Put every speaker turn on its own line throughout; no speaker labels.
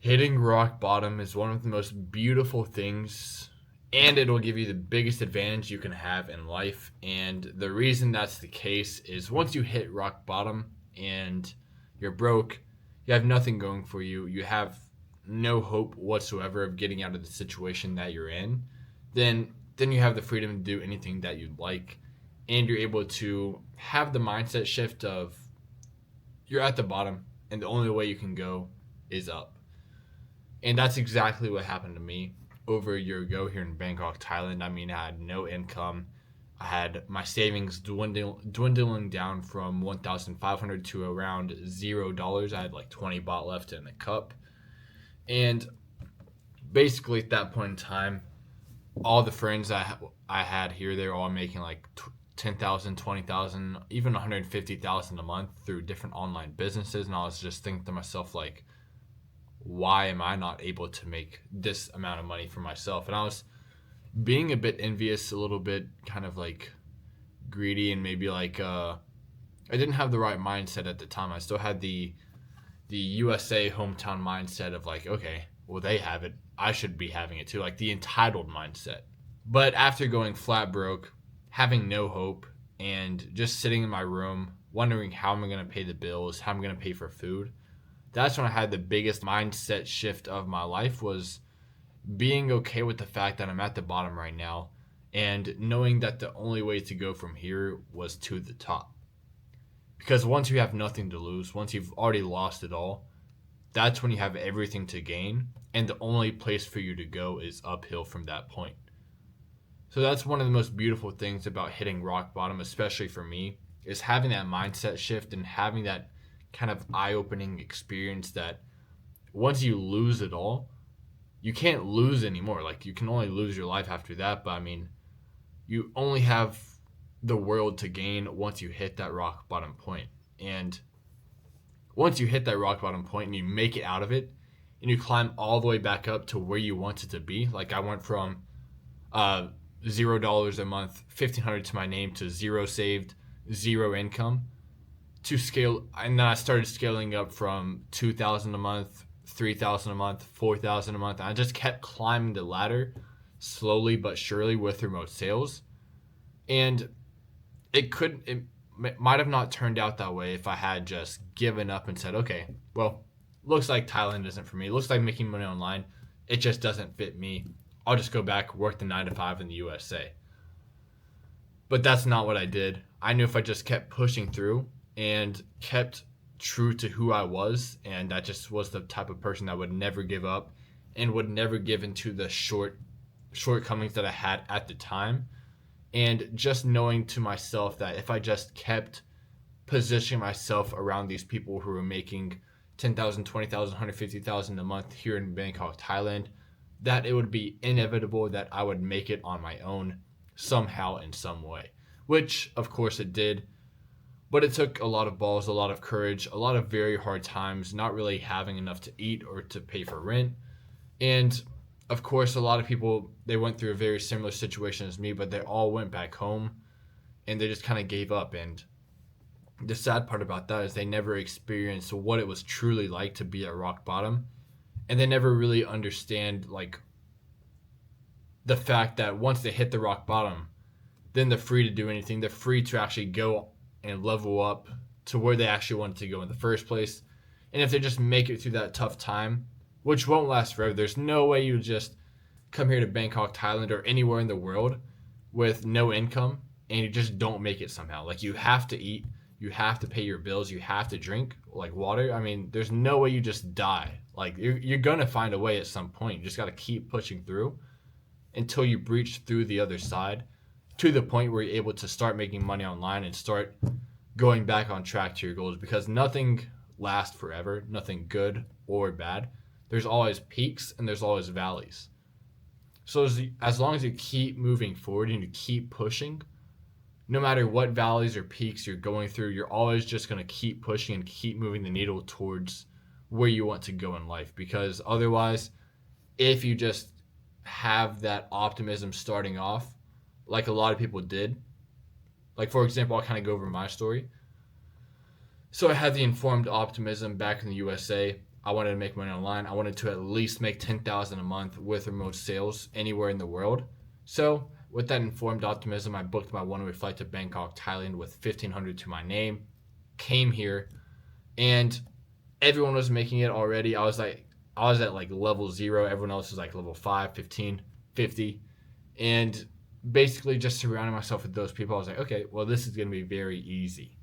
Hitting rock bottom is one of the most beautiful things, and it'll give you the biggest advantage you can have in life. And the reason that's the case is once you hit rock bottom and you're broke, you have nothing going for you, you have no hope whatsoever of getting out of the situation that you're in, then you have the freedom to do anything that you'd like, and you're able to have the mindset shift of you're at the bottom and the only way you can go is up. And that's exactly what happened to me over a year ago here in Bangkok, Thailand. I mean, I had no income. I had my savings dwindling down from 1,500 to around $0. I had like 20 baht left in the cup. And basically at that point in time, all the friends I had here, they're all making like 10,000, 20,000, even 150,000 a month through different online businesses. And I was just thinking to myself, like, why am I not able to make this amount of money for myself? And I was being a bit envious, a little bit kind of like greedy, and maybe like I didn't have the right mindset at the time. I still had the USA hometown mindset of like, okay, well, they have it, I should be having it too, like the entitled mindset. But after going flat broke, having no hope, and just sitting in my room wondering how I'm going to pay the bills, how I'm going to pay for food, that's when I had the biggest mindset shift of my life, was being okay with the fact that I'm at the bottom right now and knowing that the only way to go from here was to the top. Because once you have nothing to lose, once you've already lost it all, that's when you have everything to gain, and the only place for you to go is uphill from that point. So that's one of the most beautiful things about hitting rock bottom, especially for me, is having that mindset shift and having that kind of eye-opening experience that once you lose it all, you can't lose anymore. Like, you can only lose your life after that, but I mean, you only have the world to gain once you hit that rock bottom point. And once you hit that rock bottom point and you make it out of it and you climb all the way back up to where you want it to be, like I went from $0 a month, 1,500 to my name, to zero saved, zero income, to scale. And then I started scaling up from 2,000 a month, 3,000 a month, 4,000 a month. And I just kept climbing the ladder slowly but surely with remote sales. And it might have not turned out that way if I had just given up and said, okay, well, looks like Thailand isn't for me. It looks like making money online, it just doesn't fit me. I'll just go back, work the 9 to 5 in the USA. But that's not what I did. I knew if I just kept pushing through and kept true to who I was, and that just was the type of person that would never give up and would never give into the shortcomings that I had at the time. And just knowing to myself that if I just kept positioning myself around these people who were making 10,000, 20,000, 150,000 a month here in Bangkok, Thailand, that it would be inevitable that I would make it on my own somehow in some way, which of course it did. But it took a lot of balls, a lot of courage, a lot of very hard times, not really having enough to eat or to pay for rent. And of course, a lot of people, they went through a very similar situation as me, but they all went back home and they just kind of gave up. And the sad part about that is they never experienced what it was truly like to be at rock bottom. And they never really understand, like, the fact that once they hit the rock bottom, then they're free to do anything. They're free to actually go and level up to where they actually wanted to go in the first place. And if they just make it through that tough time, which won't last forever, there's no way you just come here to Bangkok, Thailand, or anywhere in the world with no income and you just don't make it somehow. Like, you have to eat, you have to pay your bills, you have to drink, like, water. I mean, there's no way you just die. Like, you're going to find a way at some point. You just got to keep pushing through until you breach through the other side, to the point where you're able to start making money online and start going back on track to your goals, because nothing lasts forever, nothing good or bad. There's always peaks and there's always valleys. So as long as you keep moving forward and you keep pushing, no matter what valleys or peaks you're going through, you're always just going to keep pushing and keep moving the needle towards where you want to go in life. Because otherwise, if you just have that optimism starting off, like a lot of people did. Like, for example, I'll kind of go over my story. So I had the informed optimism back in the USA. I wanted to make money online. I wanted to at least make $10,000 a month with remote sales anywhere in the world. So with that informed optimism, I booked my one-way flight to Bangkok, Thailand with 1,500 to my name, came here, and everyone was making it already. I was at like level 0. Everyone else was like level 5, 15, 50. And basically just surrounding myself with those people, I was like, okay, well, this is going to be very easy.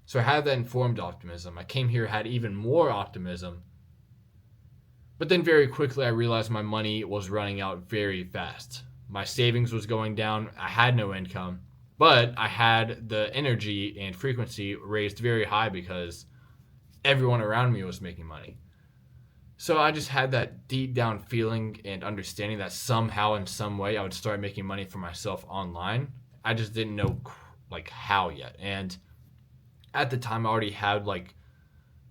So I had that informed optimism. I came here, had even more optimism. But then very quickly, I realized my money was running out very fast. My savings was going down. I had no income, but I had the energy and frequency raised very high because everyone around me was making money. So I just had that deep down feeling and understanding that somehow in some way I would start making money for myself online. I just didn't know like how yet. And at the time I already had like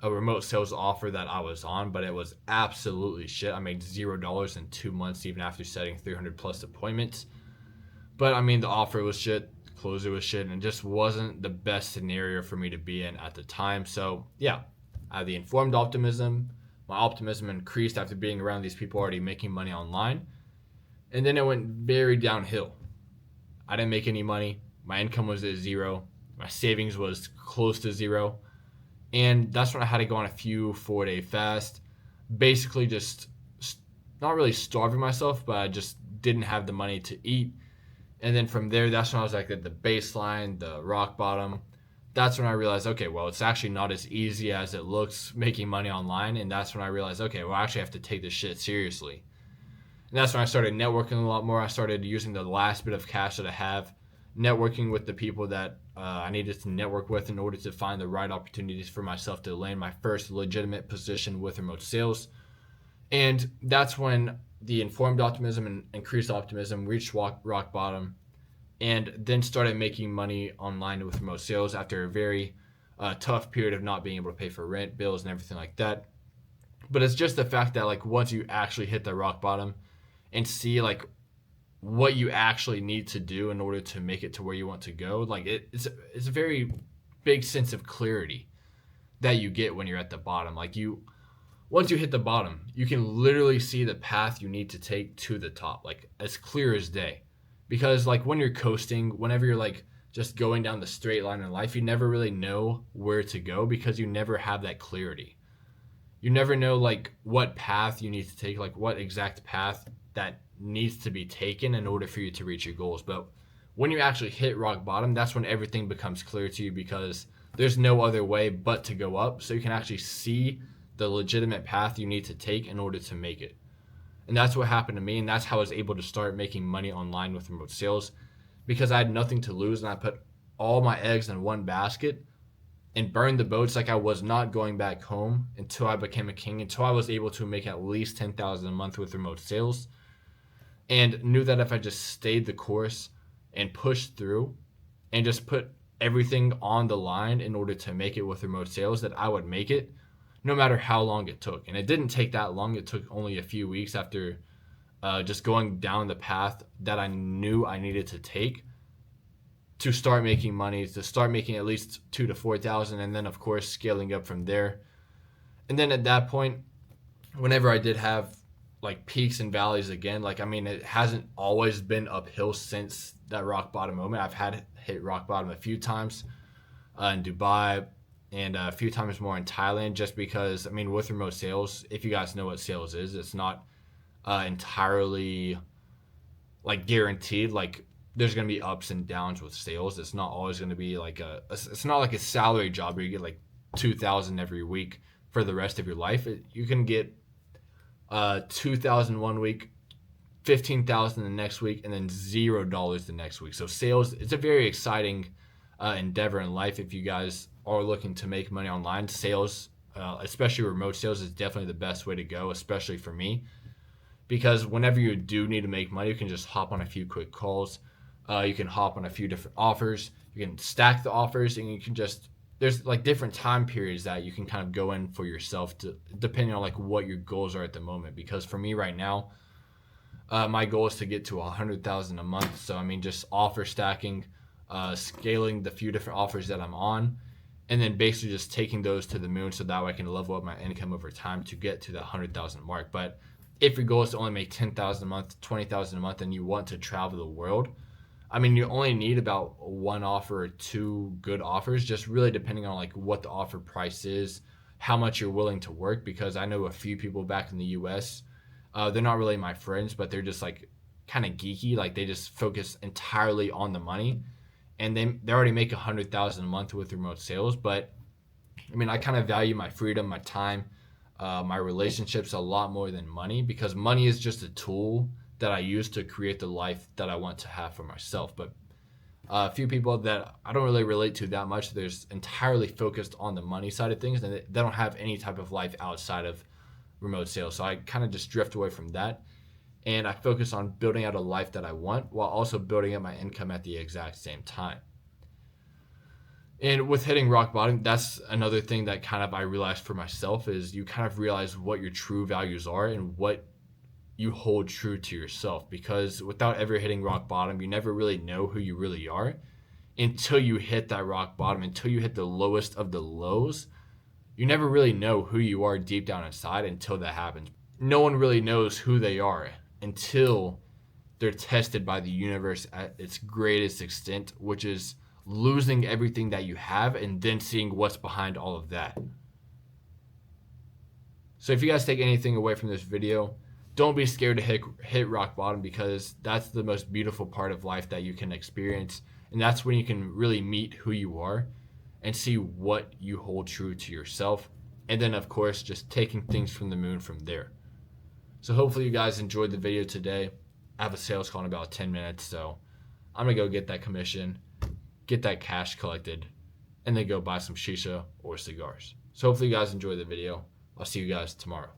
a remote sales offer that I was on, but it was absolutely shit. I made $0 in 2 months even after setting 300 plus appointments. But I mean, the offer was shit, the closer was shit, and it just wasn't the best scenario for me to be in at the time. So yeah, I had the informed optimism. My optimism increased after being around these people already making money online. And then it went very downhill. I didn't make any money. My income was at 0. My savings was close to 0. And that's when I had to go on a few 4-day fast. Basically just not really starving myself, but I just didn't have the money to eat. And then from there, that's when I was like at the baseline, the rock bottom. That's when I realized, okay, well, it's actually not as easy as it looks making money online. And that's when I realized, okay, well, I actually have to take this shit seriously. And that's when I started networking a lot more. I started using the last bit of cash that I have, networking with the people that I needed to network with in order to find the right opportunities for myself to land my first legitimate position with remote sales. And that's when the informed optimism and increased optimism reached rock bottom, and then started making money online with remote sales after a very tough period of not being able to pay for rent, bills, and everything like that. But it's just the fact that like once you actually hit the rock bottom and see like what you actually need to do in order to make it to where you want to go, like it's a very big sense of clarity that you get when you're at the bottom. Like once you hit the bottom, you can literally see the path you need to take to the top, like as clear as day. Because like when you're coasting, whenever you're like just going down the straight line in life, you never really know where to go because you never have that clarity. You never know like what path you need to take, like what exact path that needs to be taken in order for you to reach your goals. But when you actually hit rock bottom, that's when everything becomes clear to you because there's no other way but to go up. So you can actually see the legitimate path you need to take in order to make it. And that's what happened to me, and that's how I was able to start making money online with remote sales, because I had nothing to lose and I put all my eggs in one basket and burned the boats. Like I was not going back home until I became a king, until I was able to make at least $10,000 a month with remote sales, and knew that if I just stayed the course and pushed through and just put everything on the line in order to make it with remote sales, that I would make it no matter how long it took. And it didn't take that long. It took only a few weeks after just going down the path that I knew I needed to take to start making money, to start making at least 2,000 to 4,000, and then of course scaling up from there. And then at that point, whenever I did have like peaks and valleys again, like I mean, it hasn't always been uphill since that rock bottom moment. I've had hit rock bottom a few times in Dubai, and a few times more in Thailand, just because, I mean, with remote sales, if you guys know what sales is, it's not entirely like guaranteed. Like there's going to be ups and downs with sales. It's not always going to be like it's not like a salary job where you get like 2,000 every week for the rest of your life. You can get 2,000 one week, 15,000 the next week, and then $0 the next week. So sales, it's a very exciting endeavor in life. If you guys are looking to make money online, sales, especially remote sales, is definitely the best way to go, especially for me, because whenever you do need to make money, you can just hop on a few quick calls. You can hop on a few different offers. You can stack the offers, and you can just, there's like different time periods that you can kind of go in for yourself, to depending on like what your goals are at the moment. Because for me right now, my goal is to get to 100,000 a month. So I mean, just offer stacking, scaling the few different offers that I'm on, and then basically just taking those to the moon so that way I can level up my income over time to get to the 100,000 mark. But if your goal is to only make 10,000 a month, 20,000 a month, and you want to travel the world, I mean, you only need about one offer or two good offers, just really depending on like what the offer price is, how much you're willing to work. Because I know a few people back in the US, they're not really my friends, but they're just like kind of geeky. Like they just focus entirely on the money, and they already make 100,000 a month with remote sales. But I mean, I kind of value my freedom, my time, my relationships a lot more than money, because money is just a tool that I use to create the life that I want to have for myself. But a few people that I don't really relate to that much, they're entirely focused on the money side of things, and they don't have any type of life outside of remote sales. So I kind of just drift away from that, and I focus on building out a life that I want while also building up my income at the exact same time. And with hitting rock bottom, that's another thing that kind of I realized for myself, is you kind of realize what your true values are and what you hold true to yourself. Because without ever hitting rock bottom, you never really know who you really are until you hit that rock bottom, until you hit the lowest of the lows. You never really know who you are deep down inside until that happens. No one really knows who they are until they're tested by the universe at its greatest extent, which is losing everything that you have and then seeing what's behind all of that. So if you guys take anything away from this video, don't be scared to hit rock bottom, because that's the most beautiful part of life that you can experience. And that's when you can really meet who you are and see what you hold true to yourself. And then, of course, just taking things from the moon from there. So hopefully you guys enjoyed the video today. I have a sales call in about 10 minutes, so I'm going to go get that commission, get that cash collected, and then go buy some shisha or cigars. So hopefully you guys enjoy the video. I'll see you guys tomorrow.